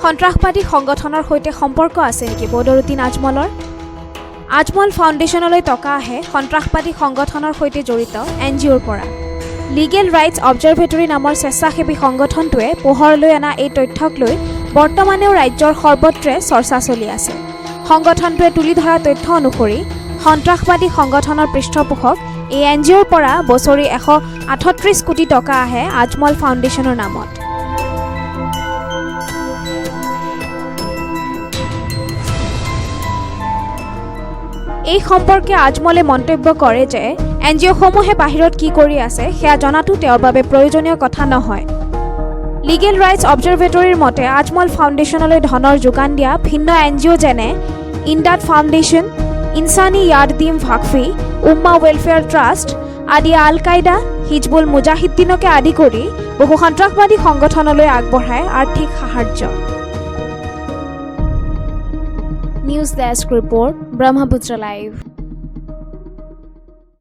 সন্ত্ৰাসবাদী সংগঠনৰ সৈতে সম্পৰ্ক আছে নেকি বদৰুদ্দিন আজমলৰ? আজমল ফাউণ্ডেশ্যনলৈ টকা আহে সন্ত্ৰাসবাদী সংগঠনৰ সৈতে জড়িত NGOৰ পৰা। লিগেল ৰাইটছ অবজাৰভেটৰী নামৰ স্বেচ্ছাসেৱী সংগঠনটোৱে পোহৰলৈ অনা এই তথ্যক লৈ বৰ্তমানেও ৰাজ্যৰ সৰ্বত্ৰে চৰ্চা চলি আছে। সংগঠনটোৱে তুলি ধৰা তথ্য অনুসৰি সন্ত্ৰাসবাদী সংগঠনৰ পৃষ্ঠপোষক এই NGOৰ পৰা বছৰি 138 কোটি টকা আহে আজমল ফাউণ্ডেশ্যনৰ নামত। এই সম্পৰ্কে আজমলে মন্তব্য কৰে যে NGOসমূহে বাহিৰত কি কৰি আছে সেয়া জনাটো তেওঁৰ বাবে প্ৰয়োজনীয় কথা নহয়। লিগেল ৰাইটছ অবজাৰভেটৰীৰ মতে আজমল ফাউণ্ডেশ্যনলৈ ধনৰ যোগান দিয়া ভিন্ন NGO যেনে ইমদাদ ফাউণ্ডেশ্যন, ইনচানী য়াদদিম ভাকফি, উম্মা ৱেলফেয়াৰ ট্ৰাষ্ট আদি আল কায়দা, হিজবুল মুজাহিদ্দিনকে আদি কৰি বহু সন্ত্ৰাসবাদী সংগঠনলৈ আগবঢ়ায় আৰ্থিক সাহায্য। News desk report Brahmaputra live.